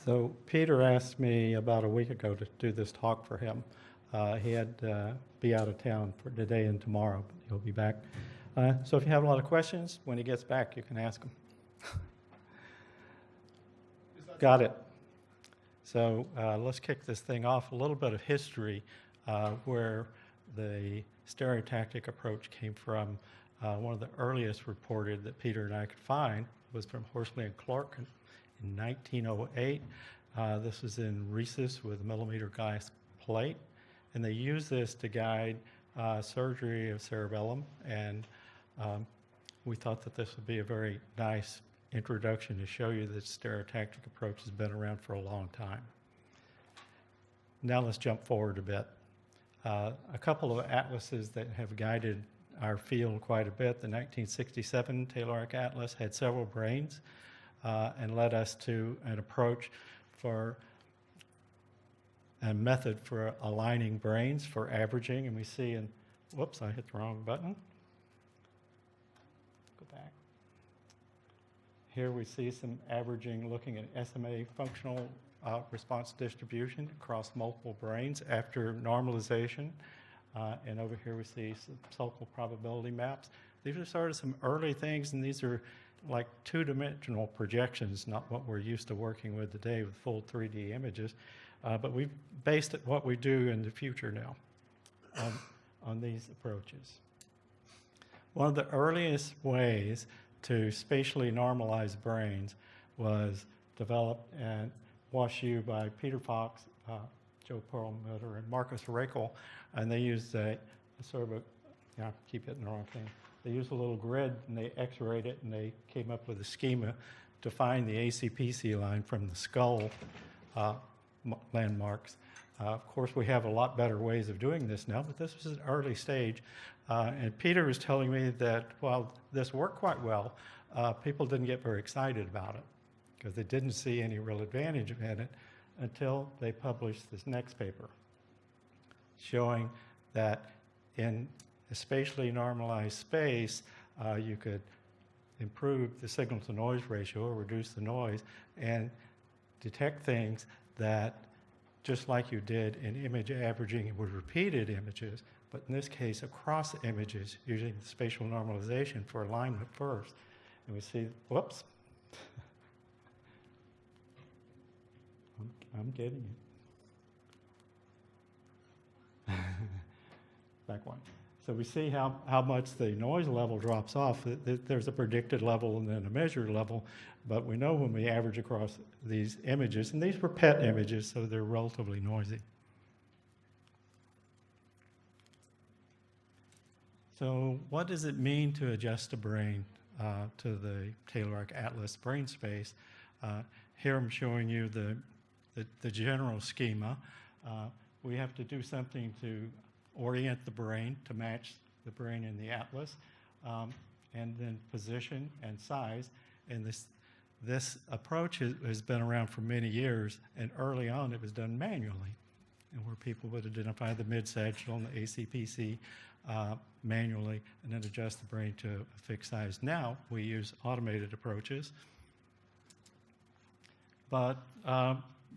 So Peter asked me about a week ago to do this talk for him. He had to be out of town for today and tomorrow, but he'll be back. So if you have a lot of questions, when he gets back, you can ask him. Got it. So let's kick this thing off. A little bit of history where the stereotactic approach came from. One of the earliest reported that Peter and I could find was from Horsley and Clarke in 1908. This was in rhesus with a millimeter glass plate, and they used this to guide surgery of cerebellum, and we thought that this would be a very nice introduction to show you that stereotactic approach has been around for a long time. Now let's jump forward a bit. A couple of atlases that have guided our field quite a bit. The 1967 Taylor Atlas had several brains and led us to an approach for a method for aligning brains for averaging. And we see in, whoops, I hit the wrong button. Go back. Here we see some averaging looking at SMA functional response distribution across multiple brains after normalization. And over here we see some sulcal probability maps. These are sort of some early things, and these are like two-dimensional projections, not what we're used to working with today with full 3D images. But we've based what we do in the future now on these approaches. One of the earliest ways to spatially normalize brains was developed at WashU by Peter Fox, Joe Perlmutter, and Marcus Rakel, and they used a sort of a, yeah, I keep hitting the wrong thing. They used a little grid and they x-rayed it and they came up with a schema to find the ACPC line from the skull landmarks. Of course, we have a lot better ways of doing this now, but this was an early stage. And Peter was telling me that while this worked quite well, people didn't get very excited about it because they didn't see any real advantage in it until they published this next paper showing that in a spatially normalized space, you could improve the signal-to-noise ratio or reduce the noise and detect things that, just like you did in image averaging with repeated images, but in this case across images using spatial normalization for alignment first. And we see, whoops. I'm getting it. Back one. So we see how much the noise level drops off. There's a predicted level and then a measured level, but we know when we average across these images, and these were PET images, so they're relatively noisy. So what does it mean to adjust a brain to the Taylor Atlas brain space? Here I'm showing you the general schema. We have to do something to orient the brain to match the brain in the atlas, and then position and size. And this approach has been around for many years, and early on it was done manually, and where people would identify the mid-sagittal and the ACPC manually and then adjust the brain to a fixed size. Now we use automated approaches, but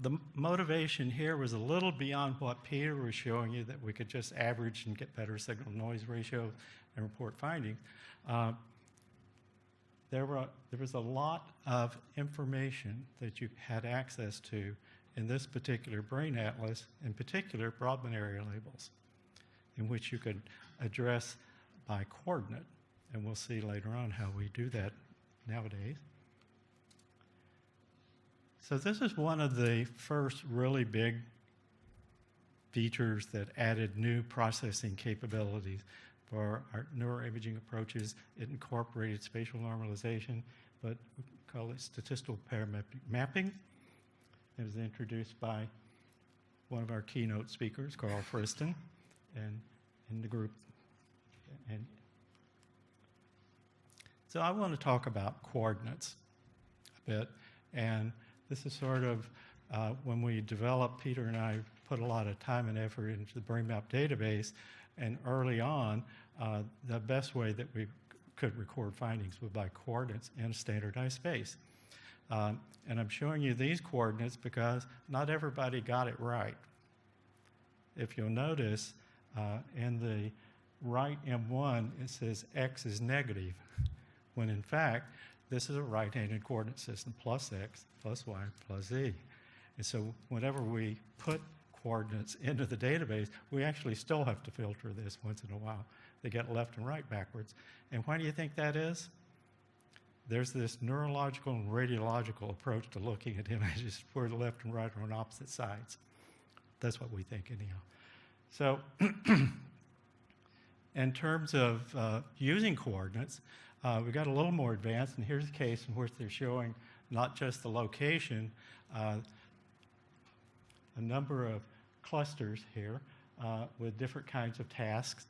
the motivation here was a little beyond what Peter was showing you, that we could just average and get better signal-noise ratio and report findings. There was a lot of information that you had access to in this particular brain atlas, in particular Brodmann area labels, in which you could address by coordinate. And we'll see later on how we do that nowadays. So this is one of the first really big features that added new processing capabilities for our neuroimaging approaches. It incorporated spatial normalization, but we call it statistical parametric mapping. It was introduced by one of our keynote speakers, Carl Friston, and in the group. And so I want to talk about coordinates a bit. And this is sort of when we developed, Peter and I put a lot of time and effort into the BrainMap database, and early on, the best way that we could record findings was by coordinates in a standardized space. And I'm showing you these coordinates because not everybody got it right. If you'll notice, in the right M1, it says x is negative, when in fact, this is a right-handed coordinate system, plus x, plus y, plus z. And so whenever we put coordinates into the database, we actually still have to filter this once in a while. They get left and right backwards. And why do you think that is? There's this neurological and radiological approach to looking at images where the left and right are on opposite sides. That's what we think anyhow. So in terms of using coordinates, we got a little more advanced, and here's a case in which they're showing not just the location, a number of clusters here with different kinds of tasks,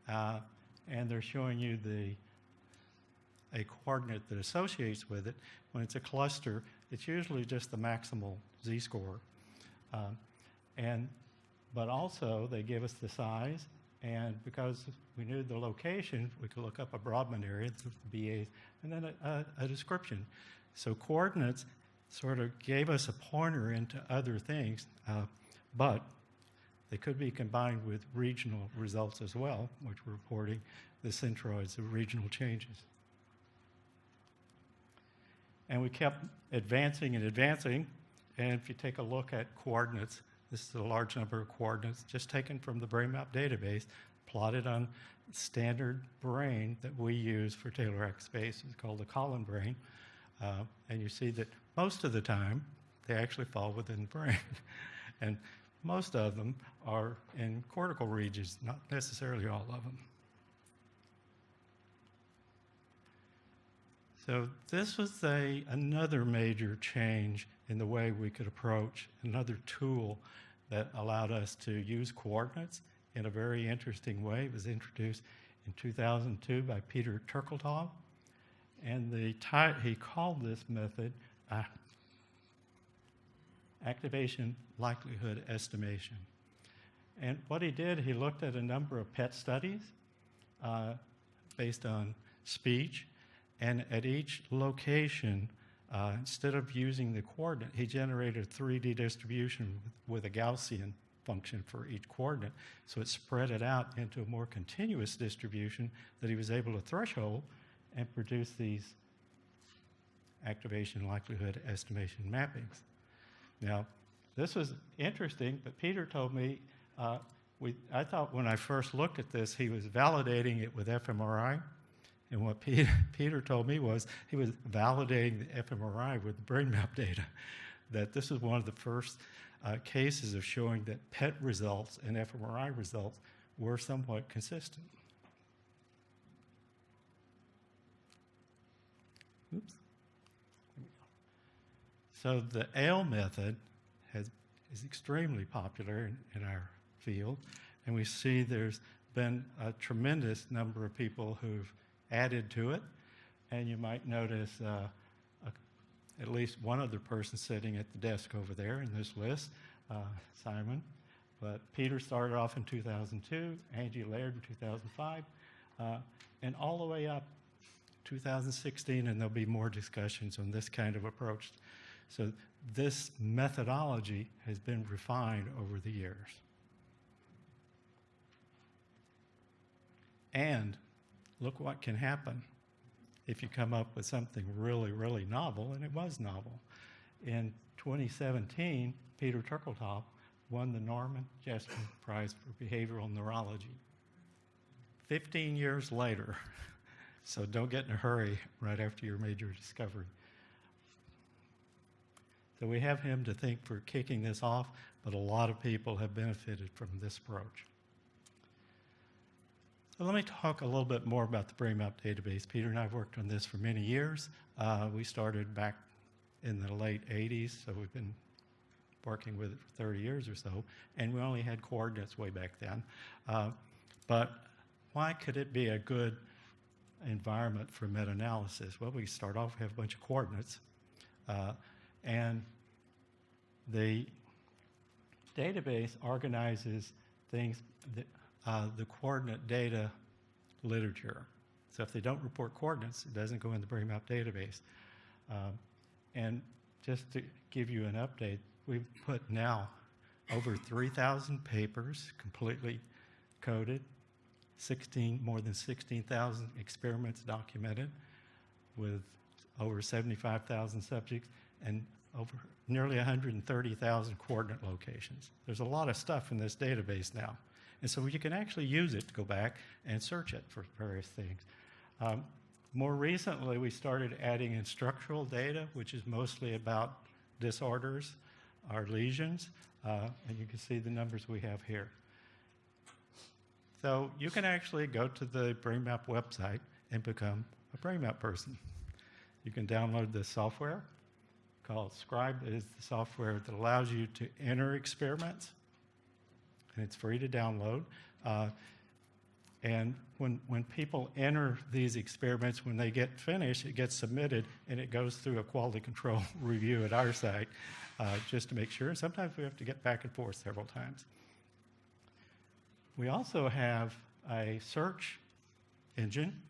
and they're showing you a coordinate that associates with it. When it's a cluster, it's usually just the maximal z-score. But also, they give us the size, and because we knew the location, we could look up a Brodmann area, the BAs, and then a description. So coordinates sort of gave us a pointer into other things, but they could be combined with regional results as well, which were reporting the centroids of regional changes. And we kept advancing and advancing, and if you take a look at coordinates, this is a large number of coordinates just taken from the BrainMap database, plotted on standard brain that we use for Taylor-X space. It's called the Collin brain. And you see that most of the time, they actually fall within the brain. And most of them are in cortical regions, not necessarily all of them. So this was another major change in the way we could approach, another tool that allowed us to use coordinates in a very interesting way. It was introduced in 2002 by Peter Turkeltaub, and he called this method activation likelihood estimation. And what he did, he looked at a number of PET studies based on speech, and at each location, instead of using the coordinate, he generated a 3D distribution with a Gaussian function for each coordinate. So it spread it out into a more continuous distribution that he was able to threshold and produce these activation likelihood estimation mappings. Now, this was interesting, but Peter told me, I thought when I first looked at this, he was validating it with fMRI. And what Peter told me was he was validating the fMRI with the BrainMap data, that this is one of the first cases of showing that PET results and fMRI results were somewhat consistent. Oops. So the ALE method is extremely popular in our field, and we see there's been a tremendous number of people who've added to it, and you might notice at least one other person sitting at the desk over there in this list, Simon. But Peter started off in 2002, Angie Laird in 2005, and all the way up 2016, and there'll be more discussions on this kind of approach. So this methodology has been refined over the years. And look what can happen if you come up with something really, really novel, and it was novel. In 2017, Peter Turkeltaub won the Norman Jesper Prize for Behavioral Neurology. 15 years later, so don't get in a hurry right after your major discovery. So we have him to thank for kicking this off, but a lot of people have benefited from this approach. So let me talk a little bit more about the BrainMap database. Peter and I have worked on this for many years. We started back in the late 80s, so we've been working with it for 30 years or so, and we only had coordinates way back then. But why could it be a good environment for meta-analysis? Well, we start off, we have a bunch of coordinates, and the database organizes things that the coordinate data literature. So if they don't report coordinates, it doesn't go in the BrainMap database. And just to give you an update, we've put now over 3,000 papers completely coded, more than 16,000 experiments documented with over 75,000 subjects and over nearly 130,000 coordinate locations. There's a lot of stuff in this database now. And so you can actually use it to go back and search it for various things. More recently, we started adding in structural data, which is mostly about disorders or lesions. And you can see the numbers we have here. So you can actually go to the BrainMap website and become a BrainMap person. You can download this software called Scribe. It is the software that allows you to enter experiments, and it's free to download. And when people enter these experiments, when they get finished, it gets submitted, and it goes through a quality control review at our site just to make sure. And sometimes we have to get back and forth several times. We also have a search engine,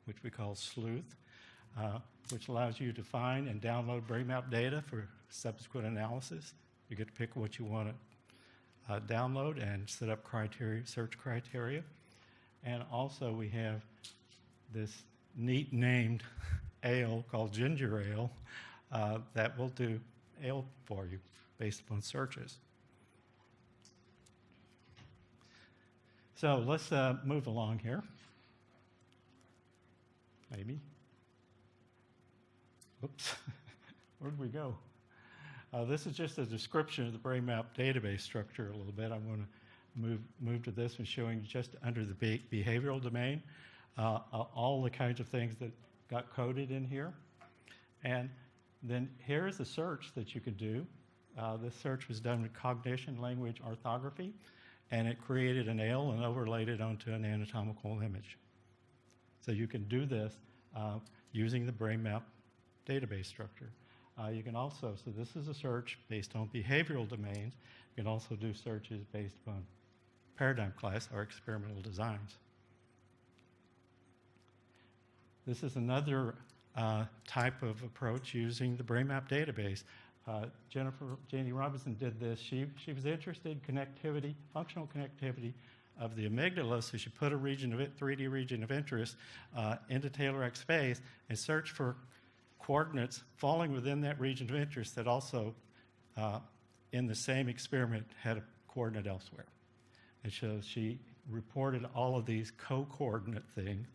which we call Sleuth, which allows you to find and download BrainMap data for subsequent analysis. You get to pick what you want to download and set up search criteria. And also we have this neat named ale called Ginger Ale that will do ale for you based upon searches. So let's move along here. Maybe. Oops, where did we go? This is just a description of the BrainMap database structure a little bit. I want to move to this one showing just under the behavioral domain all the kinds of things that got coded in here. And then here's the search that you could do. This search was done with cognition, language, orthography, and it created an ale and overlaid it onto an anatomical image. So you can do this using the BrainMap database structure. You can also, so this is a search based on behavioral domains. You can also do searches based upon paradigm class or experimental designs. This is another type of approach using the BrainMap database. Janie Robinson did this. She was interested in connectivity, functional connectivity of the amygdala, so she put a region of it, 3D region of interest into TaylorX space and searched for coordinates falling within that region of interest that also in the same experiment had a coordinate elsewhere. And so she reported all of these co-coordinate things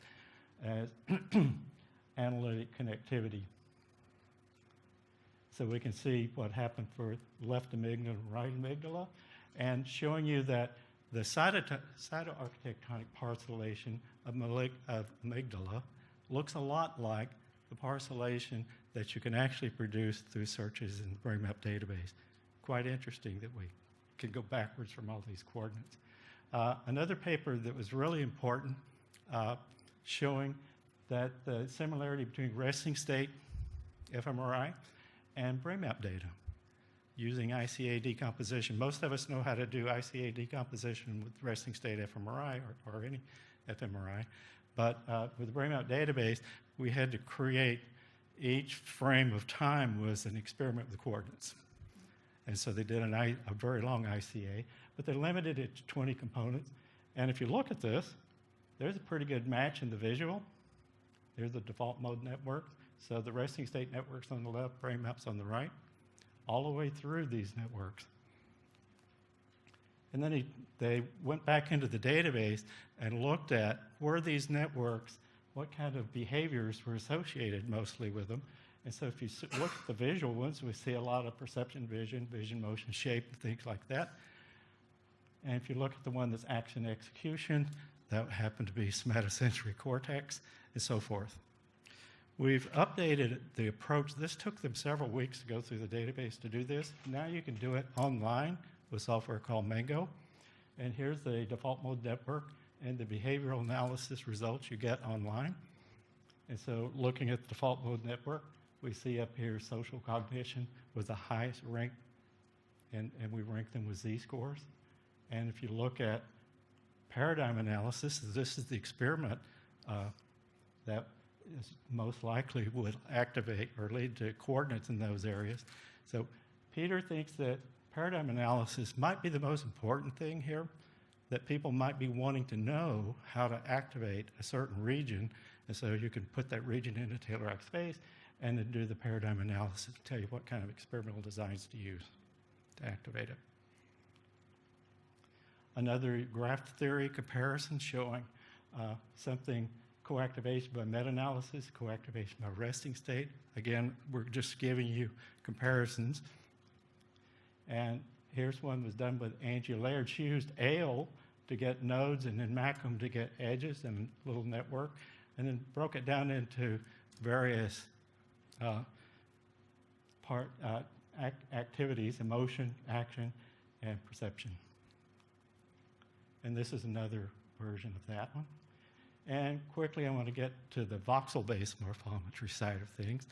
as analytic connectivity. So we can see what happened for left amygdala and right amygdala, and showing you that the cytoarchitectonic parcellation of amygdala looks a lot like the parcellation that you can actually produce through searches in the BrainMap database. Quite interesting that we can go backwards from all these coordinates. Another paper that was really important showing that the similarity between resting state fMRI and BrainMap data using ICA decomposition. Most of us know how to do ICA decomposition with resting state fMRI or any fMRI, but with the BrainMap database, we had to create each frame of time was an experiment with coordinates. And so they did a very long ICA, but they limited it to 20 components. And if you look at this, there's a pretty good match in the visual. There's the default mode network. So the resting state network's on the left, BrainMap's on the right, all the way through these networks. And then they went back into the database and looked at were these networks, what kind of behaviors were associated mostly with them. And so if you look at the visual ones, we see a lot of perception, vision, motion, shape, and things like that. And if you look at the one that's action execution, that happened to be somatosensory cortex, and so forth. We've updated the approach. This took them several weeks to go through the database to do this. Now you can do it online with software called Mango. And here's the default mode network and the behavioral analysis results you get online. And so looking at the default mode network, we see up here social cognition was the highest ranked, and we rank them with Z-scores. And if you look at paradigm analysis, this is the experiment that most likely would activate or lead to coordinates in those areas. So Peter thinks that paradigm analysis might be the most important thing here, that people might be wanting to know how to activate a certain region, and so you can put that region into Taylor-Rack space and then do the paradigm analysis to tell you what kind of experimental designs to use to activate it. Another graph theory comparison showing something coactivation by meta-analysis, coactivation by resting state. Again, we're just giving you comparisons. And here's one that was done with Angie Laird. She used ALE to get nodes and then MACM to get edges and a little network, and then broke it down into various activities: emotion, action, and perception. And this is another version of that one. And quickly, I want to get to the voxel-based morphometry side of things.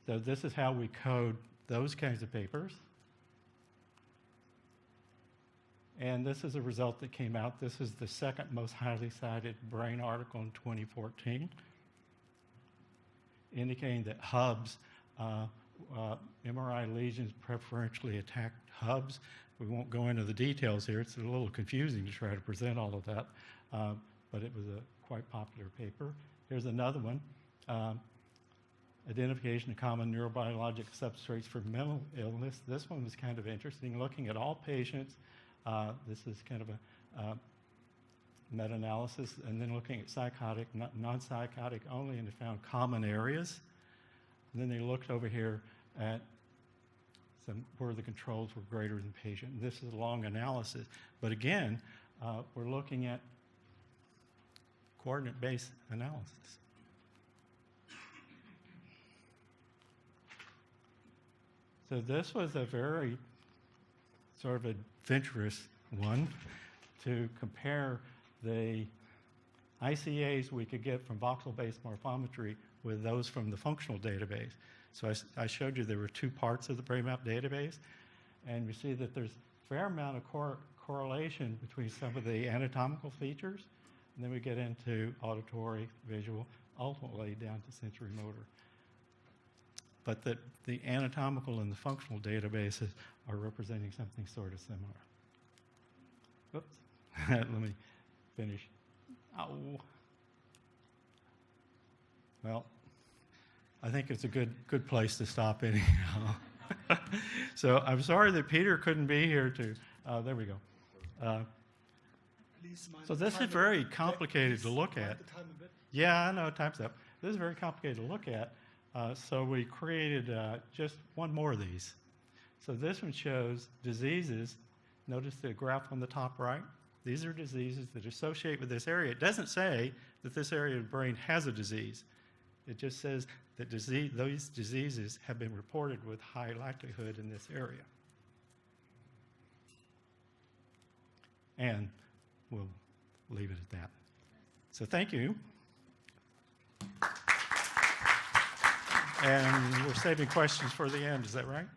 So this is how we code those kinds of papers. And this is a result that came out. This is the second most highly cited brain article in 2014, indicating that hubs, MRI lesions preferentially attack hubs. We won't go into the details here. It's a little confusing to try to present all of that, but it was a quite popular paper. Here's another one, identification of common neurobiologic substrates for mental illness. This one was kind of interesting, looking at all patients. This is kind of a meta-analysis, and then looking at psychotic, non-psychotic only, and they found common areas. And then they looked over here at where the controls were greater than patient. And this is a long analysis. But again, we're looking at coordinate-based analysis. So this was a very sort of adventurous one to compare the ICAs we could get from voxel-based morphometry with those from the functional database. So I showed you there were two parts of the BrainMap database, and you see that there's a fair amount of correlation between some of the anatomical features, and then we get into auditory, visual, ultimately down to sensory motor. But the anatomical and the functional databases are representing something sort of similar. Oops, let me finish. Ow. Well, I think it's a good place to stop anyhow. So I'm sorry that Peter couldn't be here to, there we go. So this is very complicated to look at. Yeah, I know, time's up. This is very complicated to look at. So we created just one more of these. So this one shows diseases. Notice the graph on the top right. These are diseases that associate with this area. It doesn't say that this area of the brain has a disease. It just says that those diseases have been reported with high likelihood in this area. And we'll leave it at that. So thank you. And we're saving questions for the end, is that right?